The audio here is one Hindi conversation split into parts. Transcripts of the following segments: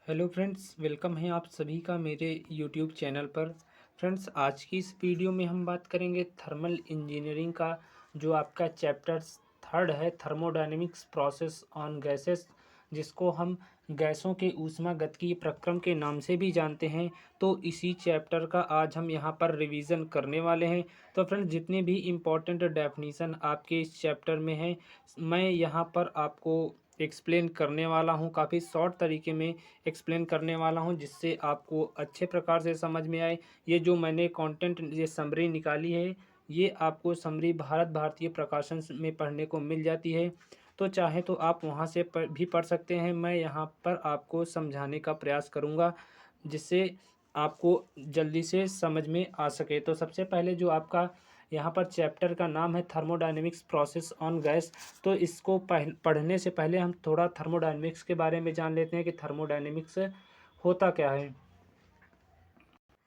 हेलो फ्रेंड्स, वेलकम है आप सभी का मेरे यूट्यूब चैनल पर। फ्रेंड्स, आज की इस वीडियो में हम बात करेंगे थर्मल इंजीनियरिंग का जो आपका चैप्टर थर्ड है, थर्मोडायनेमिक्स प्रोसेस ऑन गैसेस, जिसको हम गैसों के ऊष्मागतिकीय प्रक्रम के नाम से भी जानते हैं। तो इसी चैप्टर का आज हम यहाँ पर रिवीजन करने वाले हैं। तो फ्रेंड्स, जितने भी इम्पोर्टेंट डेफिनीशन आपके इस चैप्टर में हैं, मैं यहाँ पर आपको एक्सप्लेन करने वाला हूँ, काफ़ी शॉर्ट तरीके में एक्सप्लेन करने वाला हूँ, जिससे आपको अच्छे प्रकार से समझ में आए। ये जो मैंने कंटेंट ये समरी निकाली है, ये आपको समरी भारतीय प्रकाशन में पढ़ने को मिल जाती है। तो चाहे तो आप वहाँ से भी पढ़ सकते हैं। मैं यहाँ पर आपको समझाने का प्रयास करूँगा, जिससे आपको जल्दी से समझ में आ सके। तो सबसे पहले जो आपका यहाँ पर चैप्टर का नाम है थर्मोडायनेमिक्स प्रोसेस ऑन गैस। तो इसको पढ़ने से पहले हम थोड़ा थर्मोडायनेमिक्स के बारे में जान लेते हैं कि थर्मोडायनेमिक्स होता क्या है।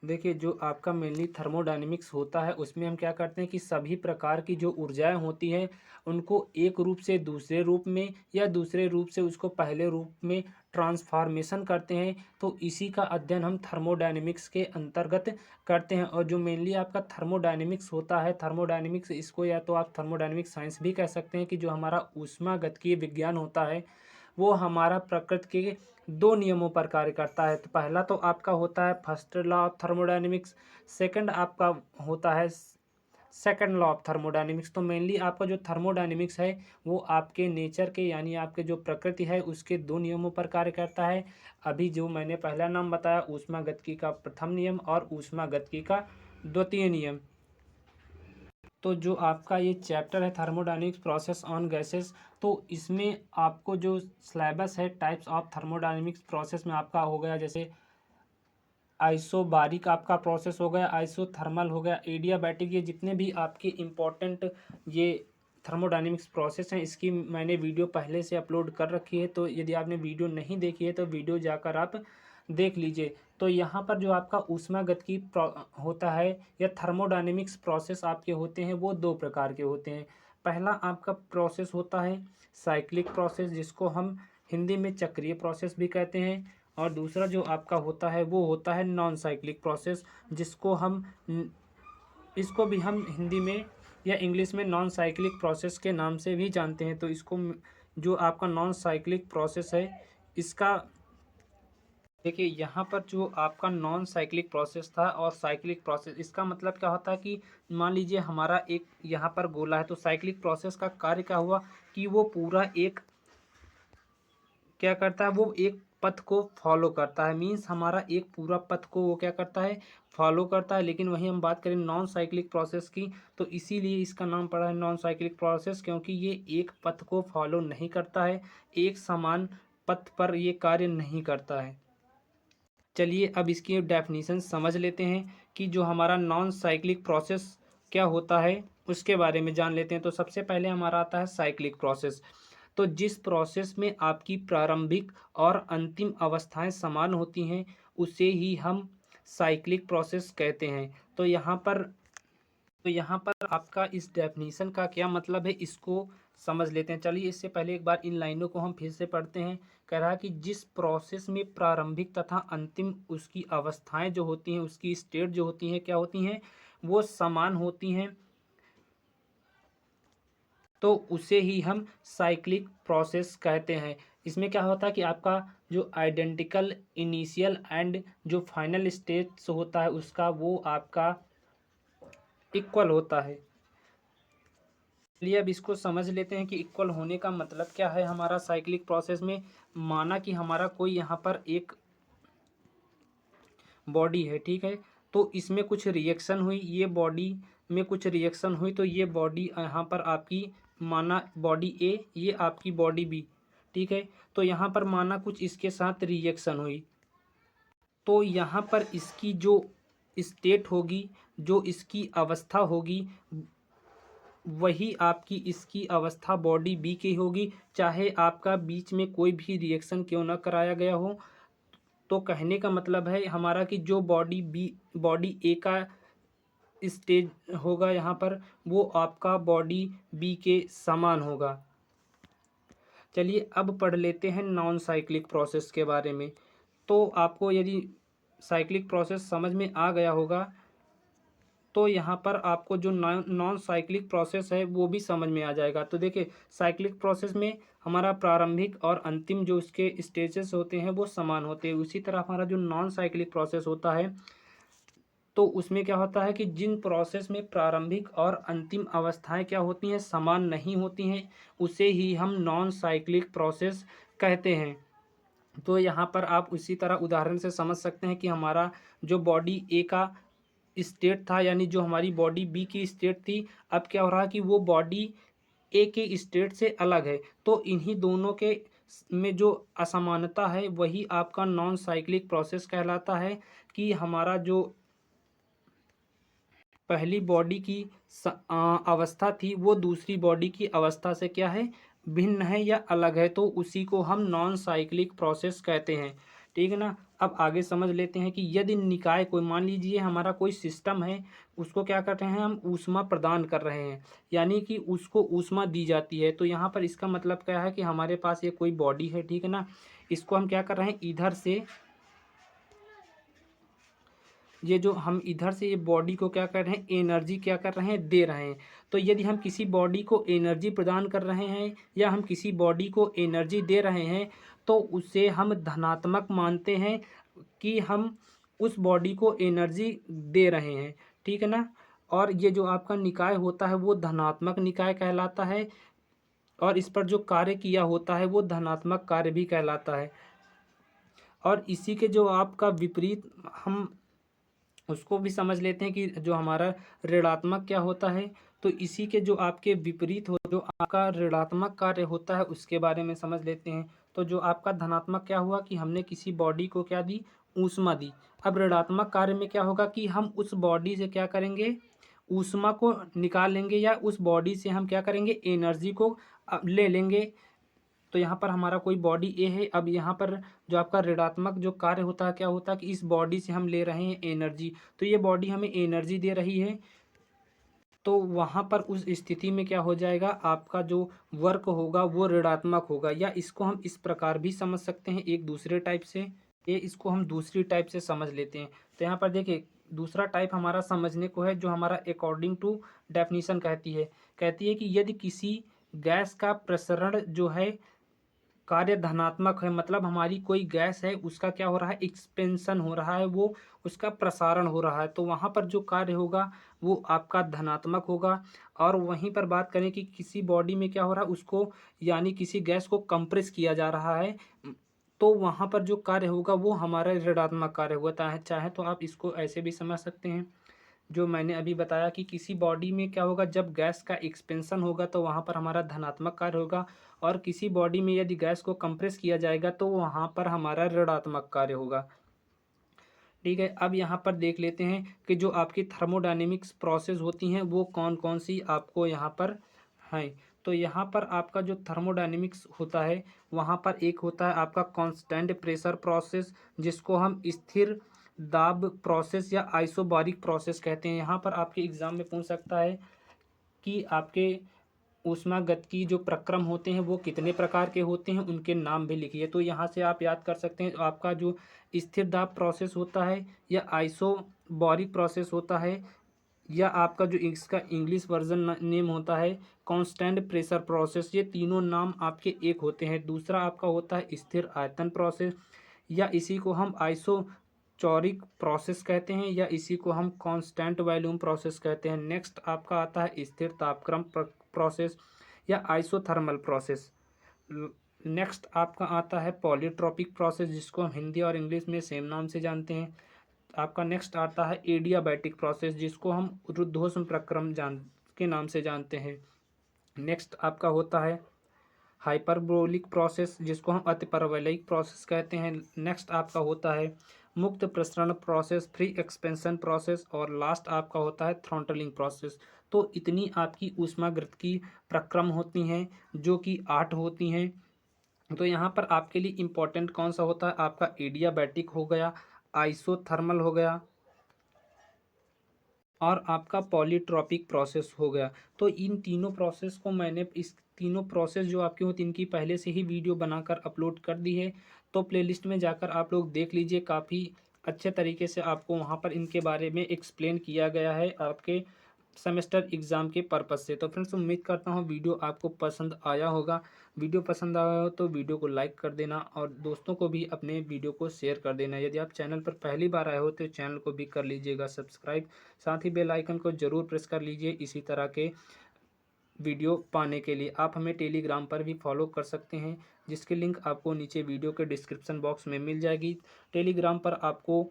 देखिए, जो आपका मेनली थर्मोडायनेमिक्स होता है, उसमें हम क्या करते हैं कि सभी प्रकार की जो ऊर्जाएं होती हैं, उनको एक रूप से दूसरे रूप में या दूसरे रूप से उसको पहले रूप में ट्रांसफॉर्मेशन करते हैं। तो इसी का अध्ययन हम थर्मोडायनेमिक्स के अंतर्गत करते हैं। और जो मेनली आपका थर्मोडायनेमिक्स होता है, थर्मोडायनेमिक्स इसको या तो आप थर्मोडायनेमिक्स साइंस भी कह सकते हैं, कि जो हमारा ऊष्मागतिकीय विज्ञान होता है, वो हमारा प्रकृति के दो नियमों पर कार्य करता है। तो पहला तो आपका होता है first law of thermodynamics, second आपका होता है सेकंड लॉ ऑफ थर्मोडायनेमिक्स। तो मेनली आपका जो थर्मोडायनेमिक्स है, वो आपके नेचर के यानी आपके जो प्रकृति है उसके दो नियमों पर कार्य करता है। अभी जो मैंने पहला नाम बताया, ऊष्मागतिकी का प्रथम नियम और ऊष्मागतिकी का द्वितीय नियम। तो जो आपका ये चैप्टर है थर्मोडायनेमिक्स प्रोसेस ऑन गैसेस, तो इसमें आपको जो सिलेबस है टाइप्स ऑफ थर्मोडायनेमिक्स प्रोसेस में आपका हो गया, जैसे आइसोबारिक आपका प्रोसेस हो गया, आइसोथर्मल हो गया, एडियाबैटिक, ये जितने भी आपके इम्पोर्टेंट ये थर्मोडायनेमिक्स प्रोसेस हैं, इसकी मैंने वीडियो पहले से अपलोड कर रखी है। तो यदि आपने वीडियो नहीं देखी है तो वीडियो जाकर आप देख लीजिए। तो यहाँ पर जो आपका ऊष्मागतिकी होता है या थर्मोडायनेमिक्स प्रोसेस आपके होते हैं, वो दो प्रकार के होते हैं। पहला आपका प्रोसेस होता है साइक्लिक प्रोसेस, जिसको हम हिंदी में चक्रीय प्रोसेस भी कहते हैं। और दूसरा जो आपका होता है वो होता है नॉन साइक्लिक प्रोसेस, जिसको हम इसको भी हम हिंदी में या इंग्लिश में नॉन साइक्लिक प्रोसेस के नाम से भी जानते हैं। तो इसको जो आपका नॉन साइक्लिक प्रोसेस है, इसका देखिए यहाँ पर जो आपका नॉन साइक्लिक प्रोसेस था और साइक्लिक प्रोसेस, इसका मतलब क्या होता है कि मान लीजिए हमारा एक यहाँ पर गोला है, तो साइक्लिक प्रोसेस का कार्य क्या हुआ कि वो पूरा एक क्या करता है, वो एक पथ को फॉलो करता है। मीन्स हमारा एक पूरा पथ को वो क्या करता है, फॉलो करता है। लेकिन वहीं हम बात करें नॉन साइक्लिक प्रोसेस की, तो इसीलिए इसका नाम पड़ा है नॉन साइक्लिक प्रोसेस, क्योंकि ये एक पथ को फॉलो नहीं करता है, एक समान पथ पर ये कार्य नहीं करता है। चलिए अब इसकी डेफिनेशन समझ लेते हैं कि जो हमारा नॉन साइक्लिक प्रोसेस क्या होता है, उसके बारे में जान लेते हैं। तो सबसे पहले हमारा आता है साइक्लिक प्रोसेस। तो जिस प्रोसेस में आपकी प्रारंभिक और अंतिम अवस्थाएं समान होती हैं, उसे ही हम साइक्लिक प्रोसेस कहते हैं। तो यहाँ पर आपका इस डेफिनीशन का क्या मतलब है, इसको समझ लेते हैं। चलिए इससे पहले एक बार इन लाइनों को हम फिर से पढ़ते हैं। कह रहा है कि जिस प्रोसेस में प्रारंभिक तथा अंतिम उसकी अवस्थाएं जो होती हैं, उसकी स्टेट जो होती हैं, क्या होती हैं, वो समान होती हैं, तो उसे ही हम साइक्लिक प्रोसेस कहते हैं। इसमें क्या होता है कि आपका जो आइडेंटिकल इनिशियल एंड जो फाइनल स्टेज होता है, उसका वो आपका इक्वल होता है। चलिए अब इसको समझ लेते हैं कि इक्वल होने का मतलब क्या है हमारा साइक्लिक प्रोसेस में। माना कि हमारा कोई यहाँ पर एक बॉडी है, ठीक है, तो इसमें कुछ रिएक्शन हुई, ये बॉडी में कुछ रिएक्शन हुई, तो ये बॉडी यहाँ पर आपकी, माना बॉडी ए, ये आपकी बॉडी बी, ठीक है। तो यहाँ पर माना कुछ इसके साथ रिएक्शन हुई, तो यहाँ पर इसकी जो स्टेट होगी, जो इसकी अवस्था होगी, वही आपकी इसकी अवस्था बॉडी बी की होगी, चाहे आपका बीच में कोई भी रिएक्शन क्यों ना कराया गया हो। तो कहने का मतलब है हमारा कि जो बॉडी ए का स्टेज होगा यहाँ पर, वो आपका बॉडी बी के समान होगा। चलिए अब पढ़ लेते हैं नॉन साइक्लिक प्रोसेस के बारे में। तो आपको यदि साइक्लिक प्रोसेस समझ में आ गया होगा तो यहाँ पर आपको जो नॉन साइक्लिक प्रोसेस है वो भी समझ में आ जाएगा। तो देखिए, साइक्लिक प्रोसेस में हमारा प्रारंभिक और अंतिम जो उसके स्टेजेस होते हैं वो समान होते हैं। उसी तरह हमारा जो नॉन साइक्लिक प्रोसेस होता है तो उसमें क्या होता है कि जिन प्रोसेस में प्रारंभिक और अंतिम अवस्थाएं क्या होती हैं, समान नहीं होती हैं, उसे ही हम नॉन साइक्लिक प्रोसेस कहते हैं। तो यहाँ पर आप उसी तरह उदाहरण से समझ सकते हैं कि हमारा जो बॉडी ए का स्टेट था, यानी जो हमारी बॉडी बी की स्टेट थी, अब क्या हो रहा है कि वो बॉडी ए के स्टेट से अलग है। तो इन्हीं दोनों के में जो असमानता है वही आपका नॉन साइक्लिक प्रोसेस कहलाता है, कि हमारा जो पहली बॉडी की अवस्था थी वो दूसरी बॉडी की अवस्था से क्या है, भिन्न है या अलग है, तो उसी को हम नॉन साइक्लिक प्रोसेस कहते हैं। ठीक है ना। अब आगे समझ लेते हैं कि यदि निकाय कोई, मान लीजिए हमारा कोई सिस्टम है, उसको क्या कर रहे हैं हम, ऊष्मा प्रदान कर रहे हैं, यानी कि उसको ऊष्मा दी जाती है। तो यहाँ पर इसका मतलब क्या है कि हमारे पास ये कोई बॉडी है, ठीक है ना, इसको हम क्या कर रहे हैं, इधर से ये जो हम इधर से ये बॉडी को क्या कर रहे हैं, एनर्जी क्या कर रहे हैं, दे रहे हैं। तो यदि हम किसी बॉडी को एनर्जी प्रदान कर रहे हैं या हम किसी बॉडी को एनर्जी दे रहे हैं तो उसे हम धनात्मक मानते हैं, कि हम उस बॉडी को एनर्जी दे रहे हैं। ठीक है ना। और ये जो आपका निकाय होता है वो धनात्मक निकाय कहलाता है, और इस पर जो कार्य किया होता है वो धनात्मक कार्य भी कहलाता है। और इसी के जो आपका विपरीत हम उसको भी समझ लेते हैं कि जो हमारा ऋणात्मक क्या होता है। तो इसी के जो आपके विपरीत हो, जो आपका ऋणात्मक कार्य होता है उसके बारे में समझ लेते हैं। तो जो आपका धनात्मक क्या हुआ कि हमने किसी बॉडी को क्या दी, ऊष्मा दी। अब ऋणात्मक कार्य में क्या होगा कि हम उस बॉडी से क्या करेंगे, ऊष्मा को निकाल लेंगे, या उस बॉडी से हम क्या करेंगे, एनर्जी को ले लेंगे। तो यहाँ पर हमारा कोई बॉडी ए है। अब यहाँ पर जो आपका ऋणात्मक जो कार्य होता है, क्या होता है कि इस बॉडी से हम ले रहे हैं एनर्जी, तो ये बॉडी हमें एनर्जी दे रही है। तो वहाँ पर उस स्थिति में क्या हो जाएगा, आपका जो वर्क होगा वो ऋणात्मक होगा। या इसको हम इस प्रकार भी समझ सकते हैं एक दूसरे टाइप से, ये इसको हम दूसरी टाइप से समझ लेते हैं। तो यहाँ पर देखिए, दूसरा टाइप हमारा समझने को है, जो हमारा अकॉर्डिंग टू डेफिनीशन कहती है कि यदि किसी गैस का प्रसरण जो है कार्य धनात्मक है, मतलब हमारी कोई गैस है उसका क्या हो रहा है, एक्सपेंशन हो रहा है, वो उसका प्रसारण हो रहा है, तो वहाँ पर जो कार्य होगा वो आपका धनात्मक होगा। और वहीं पर बात करें कि किसी बॉडी में क्या हो रहा है, उसको यानी किसी गैस को कंप्रेस किया जा रहा है, तो वहाँ पर जो कार्य होगा वो हमारा ऋणात्मक कार्य होगा। चाहे तो आप इसको ऐसे भी समझ सकते हैं, जो मैंने अभी बताया कि किसी बॉडी में क्या होगा, जब गैस का एक्सपेंशन होगा तो वहाँ पर हमारा धनात्मक कार्य होगा, और किसी बॉडी में यदि गैस को कंप्रेस किया जाएगा तो वहाँ पर हमारा ऋणात्मक कार्य होगा। ठीक है। अब यहाँ पर देख लेते हैं कि जो आपकी थर्मोडायनेमिक्स प्रोसेस होती हैं वो कौन कौन सी आपको यहाँ पर हैं। तो यहाँ पर आपका जो थर्मोडायनेमिक्स होता है, वहाँ पर एक होता है आपका कांस्टेंट प्रेशर प्रोसेस, जिसको हम स्थिर दाब प्रोसेस या आइसोबारिक प्रोसेस कहते हैं। यहाँ पर आपके एग्जाम में पूछ सकता है कि आपके ऊष्मागतिकी जो प्रक्रम होते हैं वो कितने प्रकार के होते हैं, उनके नाम भी लिखिए। तो यहाँ से आप याद कर सकते हैं, आपका जो स्थिर दाब प्रोसेस होता है या आइसोबारिक प्रोसेस होता है, या आपका जो इसका इंग्लिश वर्जन नेम होता है कांस्टेंट प्रेशर प्रोसेस, ये तीनों नाम आपके एक होते हैं। दूसरा आपका होता है स्थिर आयतन प्रोसेस, या इसी को हम आइसोचौरिक प्रोसेस कहते हैं, या इसी को हम कांस्टेंट वॉल्यूम प्रोसेस कहते हैं। नेक्स्ट आपका आता है स्थिर तापक्रम प्रोसेस या आइसोथर्मल प्रोसेस। नेक्स्ट आपका आता है पॉलीट्रॉपिक प्रोसेस, जिसको हम हिंदी और इंग्लिश में सेम नाम से जानते हैं। आपका नेक्स्ट आता है एडियाबैटिक प्रोसेस, जिसको हम रुद्धोष्म प्रक्रम के नाम से जानते हैं। नेक्स्ट आपका होता है हाइपरबोलिक प्रोसेस, जिसको हम अतिपरवलयिक प्रोसेस कहते हैं। नेक्स्ट आपका होता है मुक्त प्रसरण प्रोसेस, फ्री एक्सपेंशन प्रोसेस, और लास्ट आपका होता है थ्रॉटलिंग प्रोसेस। तो इतनी आपकी ऊष्मागतिकी प्रक्रम होती हैं, जो कि 8 होती हैं। तो यहाँ पर आपके लिए इम्पोर्टेंट कौन सा होता है, आपका एडियाबैटिक हो गया, आइसोथर्मल हो गया, और आपका पॉलीट्रॉपिक प्रोसेस हो गया। तो इन तीनों प्रोसेस को मैंने इस तीनों प्रोसेस जो आपके होती हैं इनकी पहले से ही वीडियो बनाकर अपलोड कर दी है। तो प्लेलिस्ट में जाकर आप लोग देख लीजिए, काफ़ी अच्छे तरीके से आपको वहाँ पर इनके बारे में एक्सप्लेन किया गया है आपके सेमेस्टर एग्ज़ाम के पर्पज़ से। तो फ्रेंड्स उम्मीद करता हूँ वीडियो आपको पसंद आया होगा। वीडियो पसंद आया हो तो वीडियो को लाइक कर देना और दोस्तों को भी अपने वीडियो को शेयर कर देना। यदि आप चैनल पर पहली बार आए हो तो चैनल को भी कर लीजिएगा सब्सक्राइब। साथ ही बेल आइकन को ज़रूर प्रेस कर लीजिए इसी तरह के वीडियो पाने के लिए। आप हमें टेलीग्राम पर भी फॉलो कर सकते हैं, जिसकी लिंक आपको नीचे वीडियो के डिस्क्रिप्शन बॉक्स में मिल जाएगी। टेलीग्राम पर आपको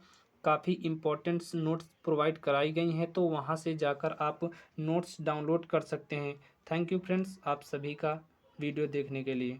काफ़ी इम्पोर्टेंट्स नोट्स प्रोवाइड कराई गई हैं, तो वहाँ से जाकर आप नोट्स डाउनलोड कर सकते हैं। थैंक यू फ्रेंड्स, आप सभी का वीडियो देखने के लिए।